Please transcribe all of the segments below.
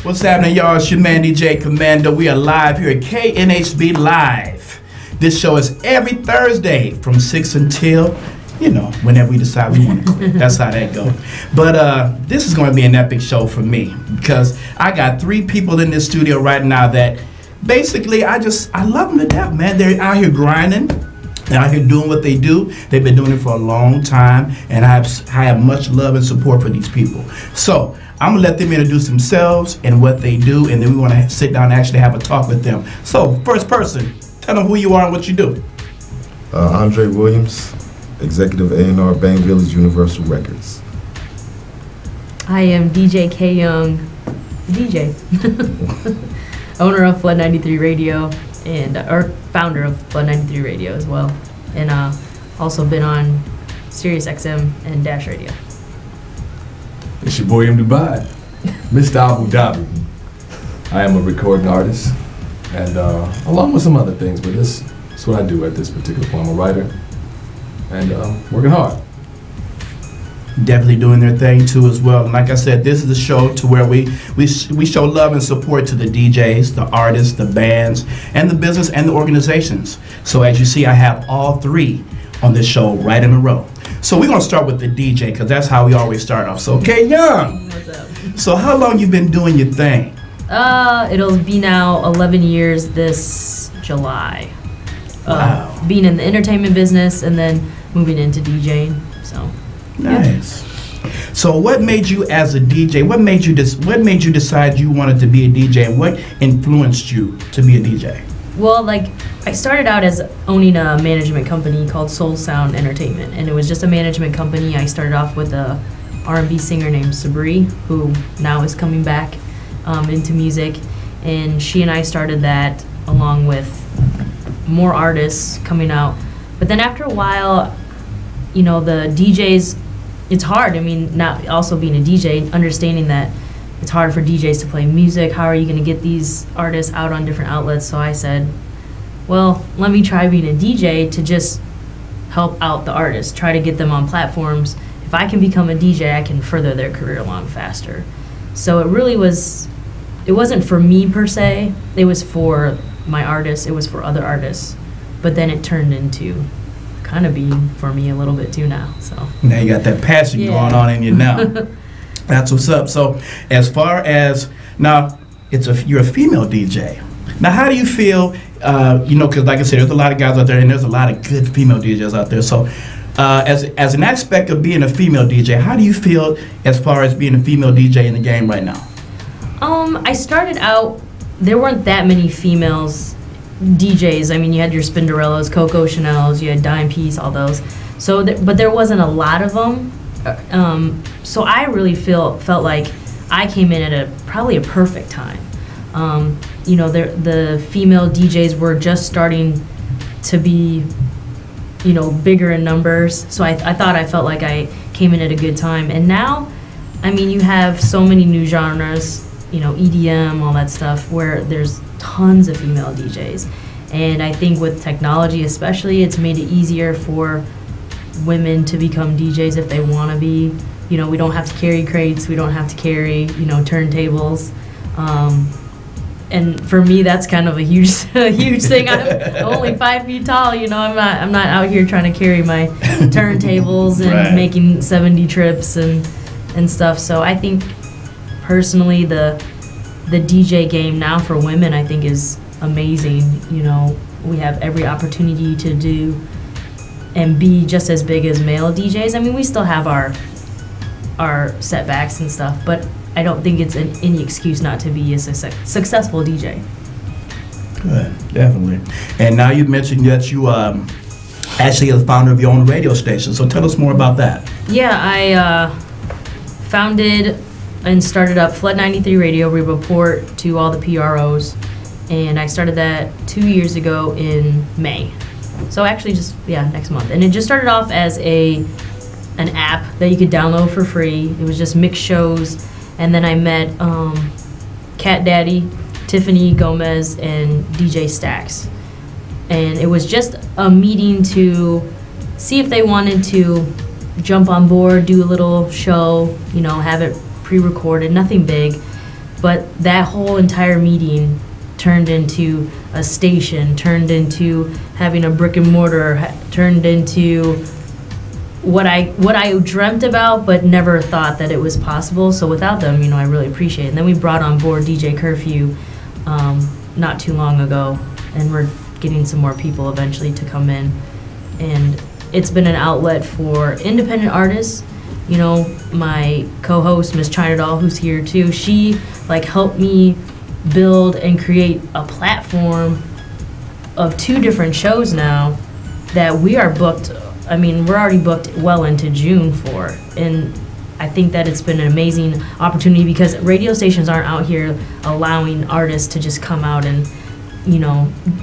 What's happening, y'all? It's your man, DJ Commando. We are live here at KNHB Live. This show is every Thursday from 6 until, you know, whenever we decide we want to quit. That's how that goes. But this is going to be an epic show for me because I got 3 people in this studio right now that basically I love them to death, man. They're out here grinding. They're out here doing what they do. They've been doing it for a long time, and I have much love and support for these people. So I'm going to let them introduce themselves and what they do, and then we want to sit down and actually have a talk with them. So, first person, tell them who you are and what you do. Andre Williams, Executive A&R, Bang Village Universal Records. I am DJ K Young, DJ, owner of Flood 93 Radio, and or founder of Flood 93 Radio as well, and also been on Sirius XM and Dash Radio. It's your boy M. Dubai, Mr. Abu Dhabi. I am a recording artist, and along with some other things, but this is what I do at this particular point. I'm a writer, and working hard. Definitely doing their thing too as well. And like I said, this is the show to where we show love and support to the DJs, the artists, the bands, and the business and the organizations. So as you see, I have all 3 on this show right in a row. So we're gonna start with the DJ because that's how we always start off. So K Young, What's up? so how long you been doing your thing? It'll be now 11 years this July. Wow. Being in the entertainment business and then moving into DJing. So. Nice. So what made you as a DJ, what made you decide you wanted to be a DJ, and what influenced you to be a DJ? Well, like, I started out as owning a management company called Soul Sound Entertainment, and it was just a management company. I started off with a R&B singer named Sabri, who now is coming back into music, and she and I started that along with more artists coming out. But then after a while, you know, the DJs, it's hard. I mean, not also being a DJ, understanding that it's hard for DJs to play music. How are you going to get these artists out on different outlets? So I said, well, let me try being a DJ to just help out the artists, try to get them on platforms. If I can become a DJ, I can further their career along faster. So it really was, it wasn't for me per se. It was for my artists. It was for other artists. But then it turned into kind of being for me a little bit too now. So now you got that passion going on in you now. That's what's up. So as far as now, you're a female DJ. Now, how do you feel? You know, because like I said, there's a lot of guys out there, and there's a lot of good female DJs out there. So as an aspect of being a female DJ, how do you feel as far as being a female DJ in the game right now? I started out, there weren't that many females DJs. I mean, you had your Spinderellas, Coco Chanels, you had Dime Piece, all those. So, but there wasn't a lot of them. So I really felt like I came in at probably a perfect time. You know, the female DJs were just starting to be, you know, bigger in numbers. So I thought I felt like I came in at a good time. And now, I mean, you have so many new genres, you know, EDM, all that stuff, where there's tons of female DJs. And I think with technology especially, it's made it easier for women to become DJs if they want to be. You know, we don't have to carry crates, we don't have to carry, you know, turntables. And for me, that's kind of a huge thing. I'm only 5 feet tall, you know, I'm not out here trying to carry my turntables and making 70 trips and stuff. So I think personally the DJ game now for women, I think, is amazing. You know, we have every opportunity to do and be just as big as male DJs. I mean, we still have our setbacks and stuff, but I don't think it's any excuse not to be a successful DJ. Good, definitely. And now you mentioned that you actually are the founder of your own radio station. So tell us more about that. Yeah, I founded and started up Flood 93 Radio. We report to all the PROs, and I started that 2 years ago in May. So actually just, yeah, next month. And it just started off as an app that you could download for free. It was just mixed shows. And then I met Cat Daddy, Tiffany Gomez, and DJ Stax. And it was just a meeting to see if they wanted to jump on board, do a little show, you know, have it pre-recorded, nothing big. But that whole entire meeting turned into a station, turned into having a brick and mortar, turned into what I dreamt about but never thought that it was possible. So without them, I really appreciate it. And then we brought on board DJ Curfew not too long ago, and we're getting some more people eventually to come in. And it's been an outlet for independent artists. My co-host, Miss China Doll, who's here too, she helped me build and create a platform of 2 different shows now that we are booked. We're already booked well into June for. And I think that it's been an amazing opportunity because radio stations aren't out here allowing artists to just come out and,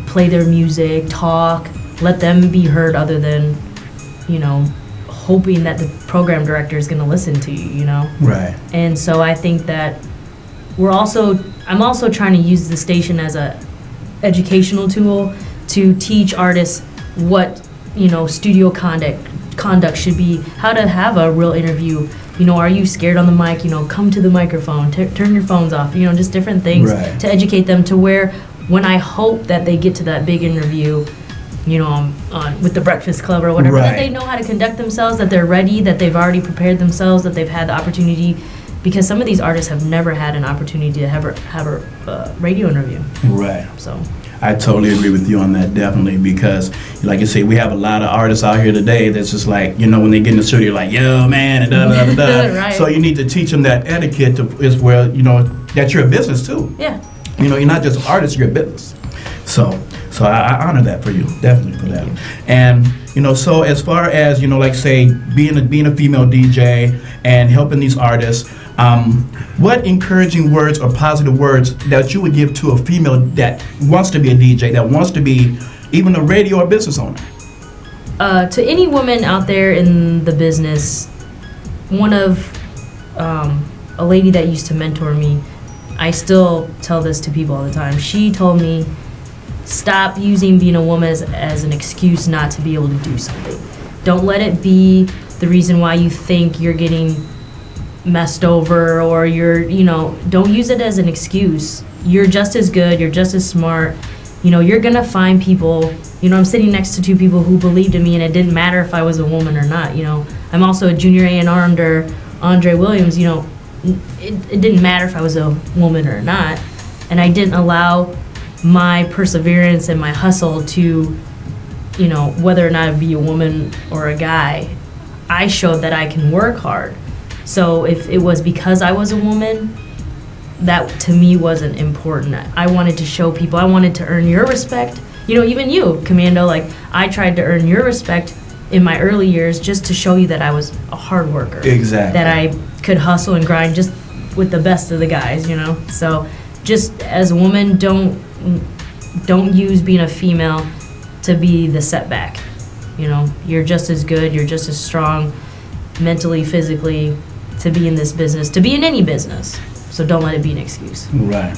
play their music, talk, let them be heard other than, hoping that the program director is going to listen to you, Right. And so I think that I'm also trying to use the station as a educational tool to teach artists what, studio conduct should be, how to have a real interview. Are you scared on the mic? Come to the microphone, turn your phones off, just different things Right. to educate them to where when I hope that they get to that big interview, with the Breakfast Club or whatever, that Right. they know how to conduct themselves, that they're ready, that they've already prepared themselves, that they've had the opportunity, because some of these artists have never had an opportunity to have a radio interview. Right. So I totally agree with you on that, definitely, because, like you say, we have a lot of artists out here today that's just like, when they get in the studio, like, yo, man, and da-da-da-da. Right. So you need to teach them that etiquette is where, that you're a business, too. yeah. You're not just an artist, you're a business. So I honor that for you, definitely for that. And, so as far as, like say, being a female DJ and helping these artists, what encouraging words or positive words that you would give to a female that wants to be a DJ, that wants to be even a radio or business owner? To any woman out there in the business, a lady that used to mentor me, I still tell this to people all the time. She told me, stop using being a woman as an excuse not to be able to do something. Don't let it be the reason why you think you're getting messed over or don't use it as an excuse. You're just as good, you're just as smart. You're gonna find people, I'm sitting next to 2 people who believed in me, and it didn't matter if I was a woman or not. I'm also a junior A&R under Andre Williams. It didn't matter if I was a woman or not, and I didn't allow my perseverance and my hustle to, whether or not it be a woman or a guy, I showed that I can work hard. So if it was because I was a woman, that to me wasn't important. I wanted to show people, I wanted to earn your respect. Even you, Commando, I tried to earn your respect in my early years just to show you that I was a hard worker. Exactly. That I could hustle and grind just with the best of the guys, So just as a woman, don't use being a female to be the setback. You're just as good, you're just as strong mentally, physically, to be in this business, to be in any business. So don't let it be an excuse. Right.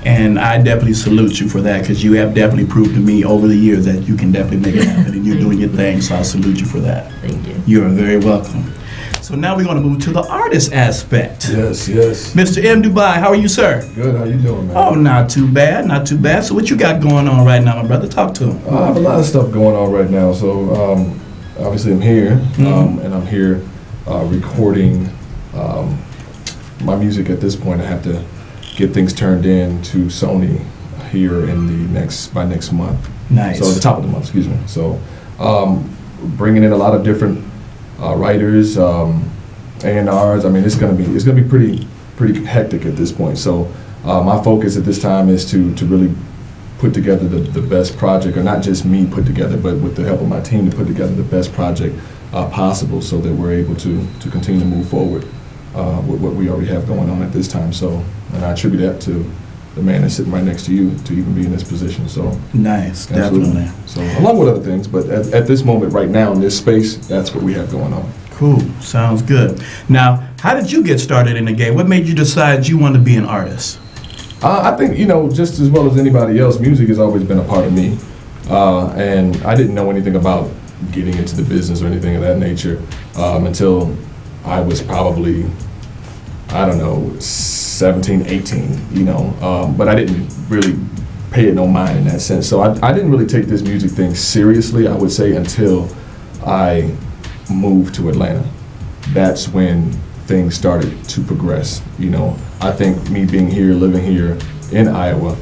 And I definitely salute you for that, because you have definitely proved to me over the years that you can definitely make it happen, and you're doing your thing, so I salute you for that. Thank you. You are very welcome. So now we're going to move to the artist aspect. Yes. Mr. M. Dubai, how are you, sir? Good. How you doing, man? Oh, not too bad, not too bad. So what you got going on right now, my brother? Talk to him. I have a lot of stuff going on right now. So obviously I'm here, and I'm here recording my music. At this point, I have to get things turned in to Sony here by next month. Nice. So at the top of the month, excuse me. So bringing in a lot of different writers, A&Rs. It's gonna be pretty hectic at this point. So my focus at this time is to really put together the best project, or not just me put together, but with the help of my team to put together the best project possible, so that we're able to continue to move forward with what we already have going on at this time. So, and I attribute that to the man that's sitting right next to you to even be in this position. So nice, absolutely. Definitely. So along with other things, but at this moment right now in this space, that's what we have going on. Cool, sounds good. Now, how did you get started in the game? What made you decide you want to be an artist? I think, just as well as anybody else, music has always been a part of me. And I didn't know anything about getting into the business or anything of that nature until I was probably, I don't know, 17, 18, you know, but I didn't really pay it no mind in that sense. So I didn't really take this music thing seriously, I would say, until I moved to Atlanta. That's when things started to progress. You know, I think me being here, living here in Iowa,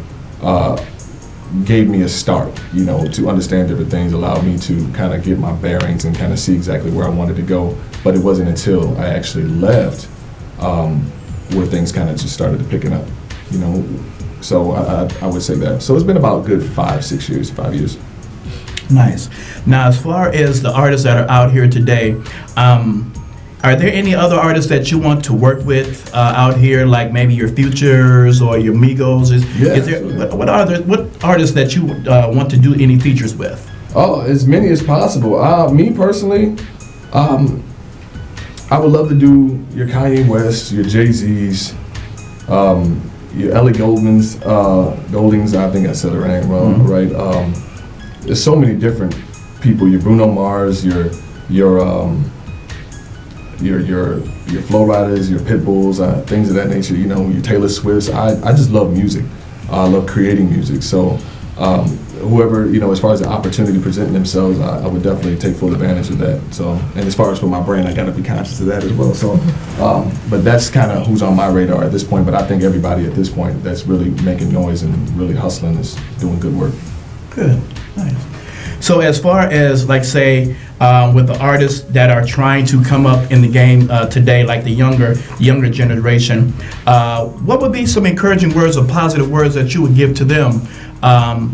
gave me a start, you know, to understand different things, allowed me to kind of get my bearings and kind of see exactly where I wanted to go. But it wasn't until I actually left where things kind of just started to picking up, you know. So I would say that. So it's been about a good 5 years. Nice. Now, as far as the artists that are out here today, are there any other artists that you want to work with out here, like maybe your Futures or your Migos? Is there, what artists that you want to do any features with? Oh, as many as possible. Me personally, I would love to do your Kanye West, your Jay-Z's, your Ellie Goulding's, I think I said it right. Right. There's so many different people. Your Bruno Mars, your Flow Riders, your Pitbulls, things of that nature. You know, your Taylor Swifts. I just love music. I love creating music. So whoever, you know, as far as the opportunity presenting themselves, I would definitely take full advantage of that. So, and as far as for my brand, I got to be conscious of that as well. So, but that's kind of who's on my radar at this point. But I think everybody at this point that's really making noise and really hustling is doing good work. Good, nice. So as far as, like, say, with the artists that are trying to come up in the game today, like the younger generation, what would be some encouraging words or positive words that you would give to them,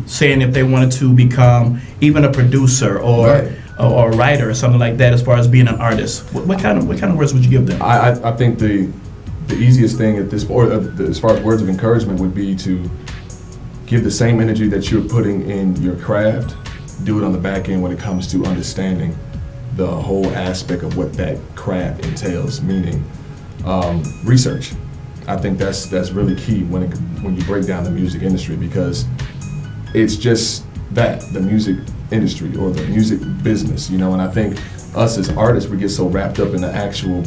saying if they wanted to become even a producer or a writer or something like that, as far as being an artist? What kind of words would you give them? I think the easiest thing at this point, as far as words of encouragement, would be to give the same energy that you're putting in your craft. Do it on the back end when it comes to understanding the whole aspect of what that craft entails, meaning research. I think that's really key when you break down the music industry, because it's just that, the music industry or the music business, you know. And I think us as artists, we get so wrapped up in the actual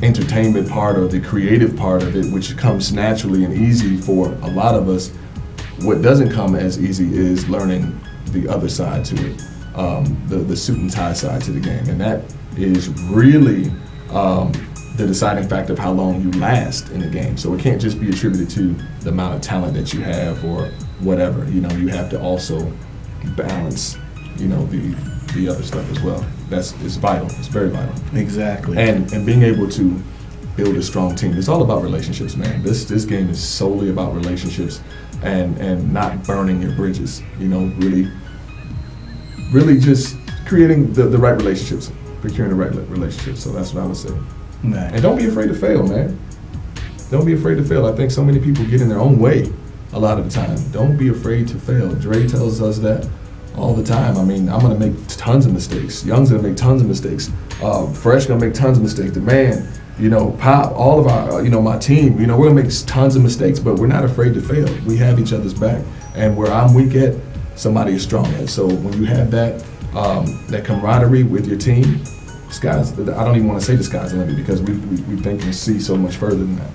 entertainment part or the creative part of it, which comes naturally and easy for a lot of us. What doesn't come as easy is learning the other side to it, the suit and tie side to the game, and that is really the deciding factor of how long you last in the game. So it can't just be attributed to the amount of talent that you have or whatever. You know, you have to also balance, you know, the other stuff as well. It's vital. It's very vital. Exactly. And being able to build a strong team. It's all about relationships, man. This game is solely about relationships and not burning your bridges. You know, really just creating the right relationships, procuring the right relationships. So that's what I would say. Nice. And don't be afraid to fail, man. Don't be afraid to fail. I think so many people get in their own way a lot of the time. Don't be afraid to fail. Dre tells us that all the time. I mean, I'm gonna make tons of mistakes. Young's gonna make tons of mistakes. Fresh gonna make tons of mistakes. The man, you know, Pop, all of our, you know, my team, you know, we're gonna make tons of mistakes, but we're not afraid to fail. We have each other's back, and where I'm weak at, somebody is strong at. So when you have that that camaraderie with your team, I don't even want to say the sky's the limit, because we think and see so much further than that.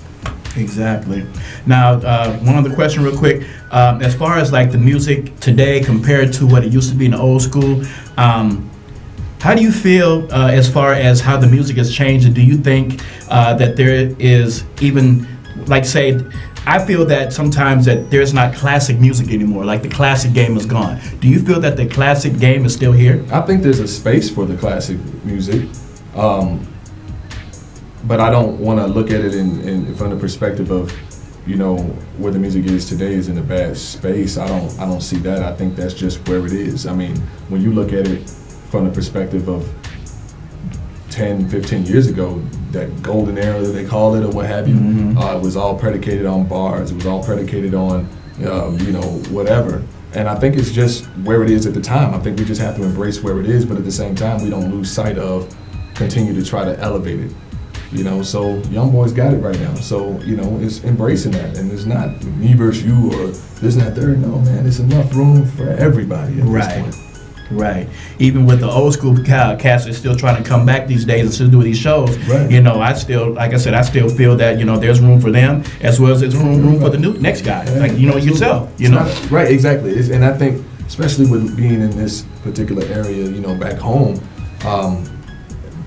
Exactly. Now, one other question real quick. As far as like the music today compared to what it used to be in the old school, how do you feel as far as how the music has changed? And do you think that there is even, like, say, I feel that sometimes that there's not classic music anymore, like the classic game is gone. Do you feel that the classic game is still here? I think there's a space for the classic music, but I don't want to look at it from the perspective of, you know, where the music is today is in a bad space. I don't see that. I think that's just where it is. I mean, when you look at it from the perspective of 10, 15 years ago, that golden era that they call it or what have you, it was all predicated on bars. It was all predicated on, you know, whatever. And I think it's just where it is at the time. I think we just have to embrace where it is, but at the same time, we don't lose sight of continue to try to elevate it. You know, so young boys got it right now. So, you know, it's embracing that. And it's not me versus you or this and that third. No, man, it's enough room for everybody at this point. Right. Even with the old school cast that's still trying to come back these days and still do these shows, Right. you know, I still, like I said, I still feel that, you know, there's room for them as well as there's room for the next guy. Yeah, Like, you know, absolutely. yourself, you It's know. not- right, exactly. And I think, especially with being in this particular area, you know, back home,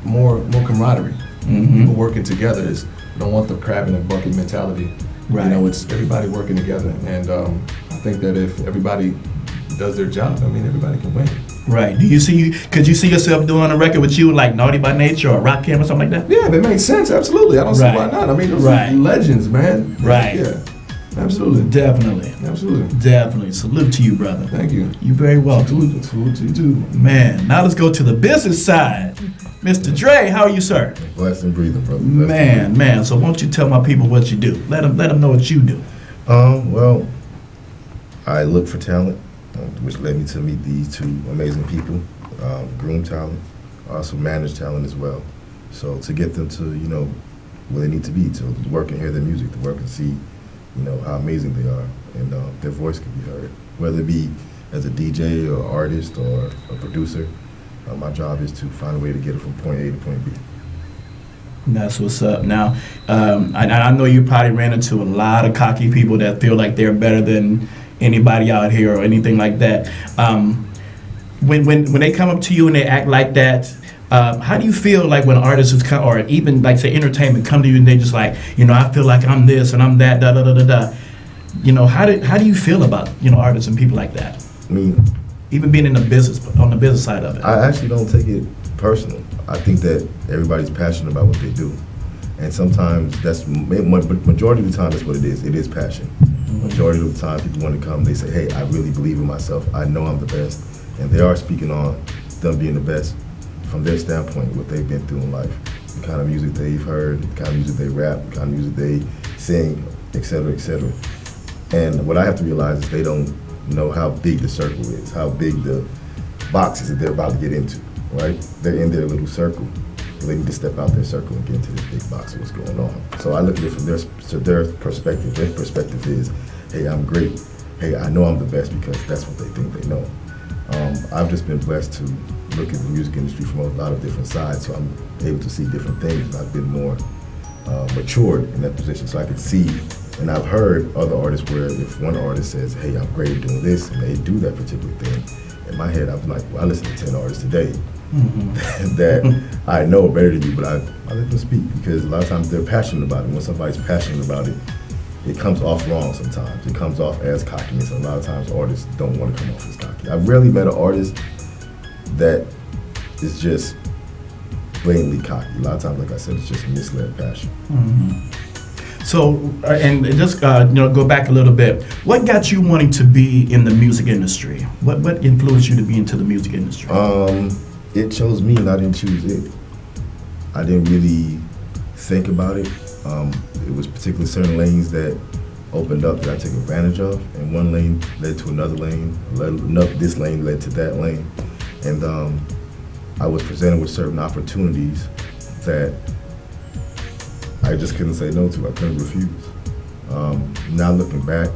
more camaraderie. Mhm. People working together is, I don't want the crab in a bucket mentality. Right. You know, it's everybody working together. And I think that if everybody does their job, I mean, everybody can win. Right. Could you see yourself doing a record with you like Naughty by Nature or Rock Cam or something like that? Yeah, that makes sense. Absolutely. I don't see Right. why not. I mean, those Right. are legends, man. Right. Yeah. Absolutely. Definitely. Absolutely. Definitely. Salute to you, brother. Thank you. You very welcome. Salute to you too. Man, now let's go to the business side. Mr. Dre, how are you, sir? Blessed and breathing, brother. Blessed and breathing. Man. So won't you tell my people what you do? Let them know what you do. Well, I look for talent, which led me to meet these two amazing people. Groom talent, also manage talent as well. So to get them to, you know, where they need to be, to work and hear their music, to work and see, you know, how amazing they are, and their voice can be heard. Whether it be as a DJ or artist or a producer, my job is to find a way to get it from point A to point B. That's what's up. Now, I know you probably ran into a lot of cocky people that feel like they're better than anybody out here or anything like that. When they come up to you and they act like that, how do you feel like when artists is come, or even like say entertainment come to you and they just like, you know, I feel like I'm this and I'm that, da da da da da. You know, how do you feel about, you know, artists and people like that? I mean, Even being in the business, on the business side of it. I actually don't take it personal. I think that everybody's passionate about what they do. And sometimes majority of the time that's what it is. It is passion. Majority of the time people want to come, they say, hey, I really believe in myself. I know I'm the best. And they are speaking on them being the best from their standpoint, what they've been through in life, the kind of music they've heard, the kind of music they rap, the kind of music they sing, et cetera, et cetera. And what I have to realize is they don't know how big the circle is, how big the box is that they're about to get into, right? They're in their little circle. They need to step out their circle and get into this big box of what's going on. So I look at it from their perspective. Their perspective is, hey, I'm great. Hey, I know I'm the best because that's what they think they know. I've just been blessed to look at the music industry from a lot of different sides, so I'm able to see different things. I've been more matured in that position, so I can see, and I've heard other artists where if one artist says, hey, I'm great at doing this, and they do that particular thing, in my head, I'm like, well, I listen to 10 artists today that I know better than you, but I let them speak because a lot of times they're passionate about it. When somebody's passionate about it, it comes off wrong sometimes. It comes off as cockiness. A lot of times artists don't want to come off as cocky. I've rarely met an artist that is just blatantly cocky. A lot of times, like I said, it's just misled passion. So, and just you know, go back a little bit. What got you wanting to be in the music industry? What influenced you to be into the music industry? It chose me and I didn't choose it. I didn't really think about it. It was particularly certain lanes that opened up that I took advantage of, and one lane led to another lane. This lane led to that lane, and I was presented with certain opportunities that I just couldn't say no to. I couldn't refuse. Now looking back,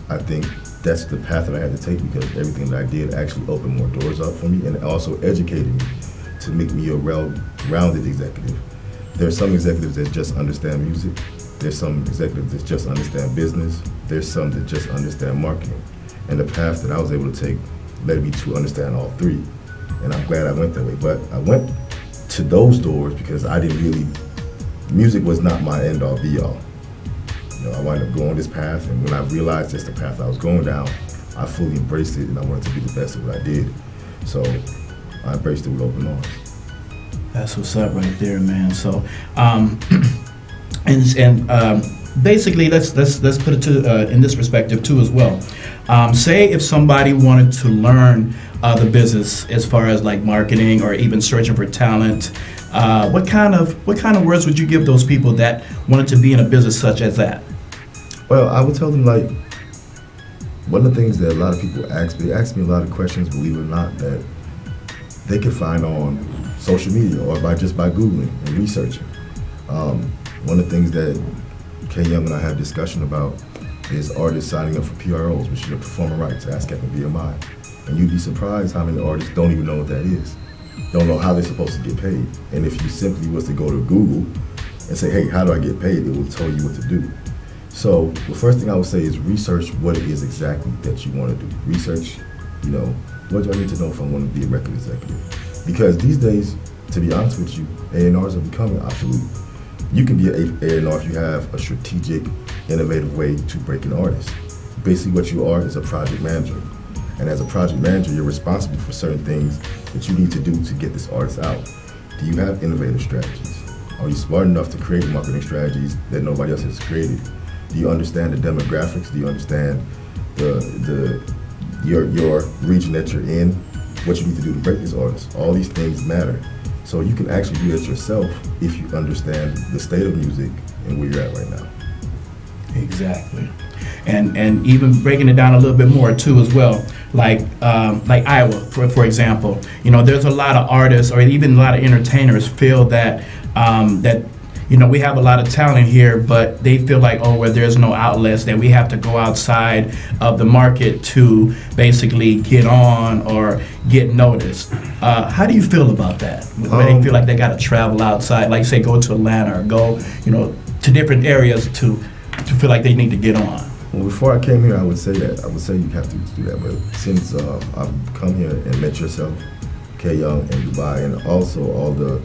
I think that's the path that I had to take because everything that I did actually opened more doors up for me and also educated me to make me a well-rounded executive. There's some executives that just understand music. There's some executives that just understand business. There's some that just understand marketing. And the path that I was able to take led me to understand all three. And I'm glad I went that way. But I went to those doors because I didn't really, music was not my end-all be-all. You know, I wound up going this path, and when I realized that's the path I was going down, I fully embraced it, and I wanted to be the best at what I did. So I embraced it with open arms. That's what's up right there, man. So, basically, let's put it to in this perspective too as well. Say if somebody wanted to learn the business as far as like marketing or even searching for talent, what kind of words would you give those people that wanted to be in a business such as that? Well, I would tell them, like, one of the things that a lot of people ask me, they ask me a lot of questions, believe it or not, that they can find on social media or by Googling and researching. One of the things that K Young and I have discussion about is artists signing up for PROs, which is your performing rights, ASCAP and BMI. And you'd be surprised how many artists don't even know what that is. Don't know how they're supposed to get paid. And if you simply was to go to Google and say, hey, how do I get paid? It will tell you what to do. So the first thing I would say is research what it is exactly that you want to do. Research, you know, what do I need to know if I want to be a record executive? Because these days, to be honest with you, A&Rs are becoming obsolete. You can be an A&R if you have a strategic, innovative way to break an artist. Basically what you are is a project manager. And as a project manager, you're responsible for certain things that you need to do to get this artist out. Do you have innovative strategies? Are you smart enough to create marketing strategies that nobody else has created? Do you understand the demographics? Do you understand your region that you're in? What you need to do to break this artist? All these things matter. So you can actually do that yourself if you understand the state of music and where you're at right now. Exactly. And even breaking it down a little bit more too as well, like Iowa, for example, you know, there's a lot of artists or even a lot of entertainers feel that you know, we have a lot of talent here, but they feel like, oh, well, there's no outlets, that we have to go outside of the market to basically get on or get noticed. How do you feel about that? Where they feel like they got to travel outside, like say go to Atlanta or go, you know, to different areas to feel like they need to get on? Well, before I came here, I would say that. I would say you have to do that. But since I've come here and met yourself, K Young and Dubai, and also all the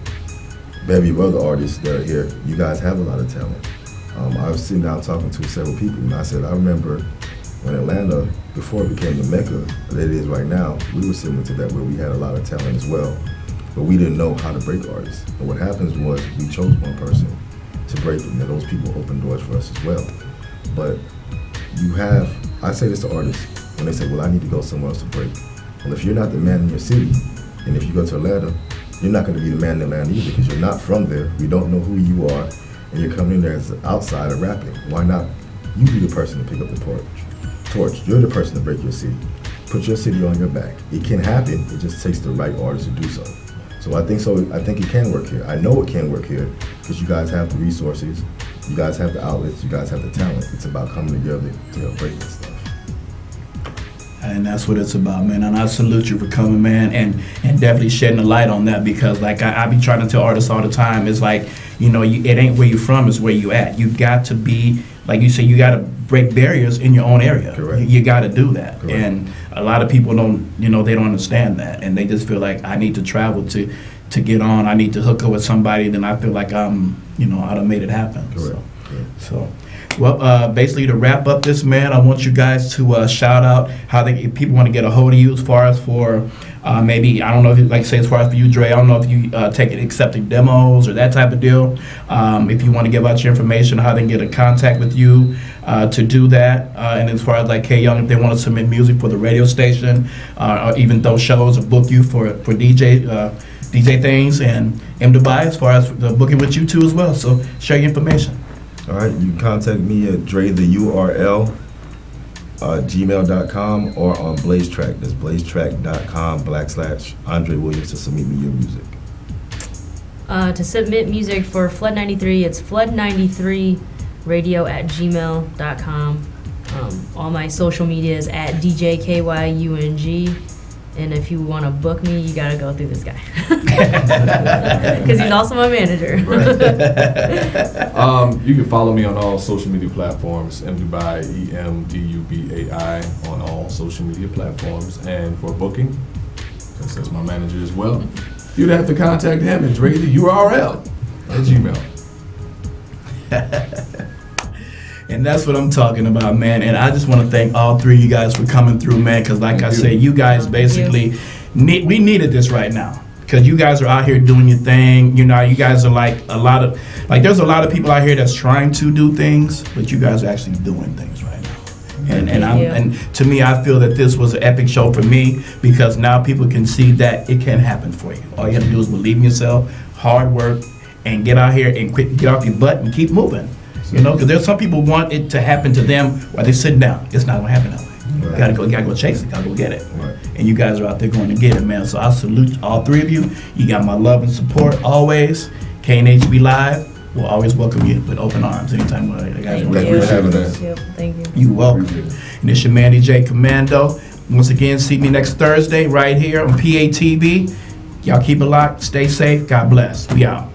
bevy of other artists that are here, you guys have a lot of talent. I was sitting down talking to several people, and I said, I remember when Atlanta, before it became the Mecca that it is right now, we were similar to that, where we had a lot of talent as well, but we didn't know how to break artists. And what happens was we chose one person to break them, and those people opened doors for us as well. But you have, I say this to artists when they say, well, I need to go somewhere else to break. Well, if you're not the man in your city, and if you go to Atlanta, you're not going to be the man in Atlanta either, because you're not from there. We don't know who you are, and you're coming in there as an outsider rapping. Why not you be the person to pick up the torch? You're the person to break your city. Put your city on your back. It can happen. It just takes the right artist to do so. So I think it can work here. I know it can work here because you guys have the resources, you guys have the outlets, you guys have the talent. It's about coming together to help break this stuff. And that's what it's about, man. And I salute you for coming, man, and definitely shedding a light on that, because like I be trying to tell artists all the time, it's like, you know, it ain't where you from, it's where you at. You got to be, like you say, you got to break barriers in your own area. Correct. You got to do that. Correct. And a lot of people don't, you know, they don't understand that, and they just feel like I need to travel to get on. I need to hook up with somebody. Then I feel like I'm, you know, I done made it happen. Correct. So. Well, basically to wrap up this, man, I want you guys to shout out how if people want to get a hold of you as far as for maybe, I don't know if you, like say as far as for you, Dre, I don't know if you accepting demos or that type of deal. If you want to give out your information, how they can get in contact with you to do that. And as far as like K Young, if they want to submit music for the radio station or even those shows or book you for DJ things, and M. Dubai as far as the booking with you too as well. So share your information. All right, you can contact me at DreTheURL gmail.com or on BlazeTrack. That's blazetrack.com/Andre Williams to submit me your music. To submit music for Flood 93, it's flood93radio@gmail.com. All my social media is at DJKYUNG. And if you want to book me, you got to go through this guy. Because he's also my manager. Right. You can follow me on all social media platforms, mdubai, EMDUBAI, on all social media platforms. And for booking, since that's my manager as well, you'd have to contact him at DreTheURL at Gmail. And that's what I'm talking about, man. And I just want to thank all three of you guys for coming through, man, because like I said, you guys basically, we needed this right now. Because you guys are out here doing your thing. You know, you guys are like there's a lot of people out here that's trying to do things, but you guys are actually doing things right now. And to me, I feel that this was an epic show for me, because now people can see that it can happen for you. All you have to do is believe in yourself, hard work, and get out here and get off your butt and keep moving. You know, because there's some people want it to happen to them while they're sitting down. It's not gonna happen that way. Right. You gotta go chase it. Gotta go get it. Right. And you guys are out there going to get it, man. So I salute all three of you. You got my love and support always. KNHB Live will always welcome you with open arms anytime you guys want to. Thank you for having us. Yep, thank you. You're welcome. And it's your man DJ Commando. Once again, see me next Thursday right here on PATV. Y'all keep it locked. Stay safe. God bless. We out.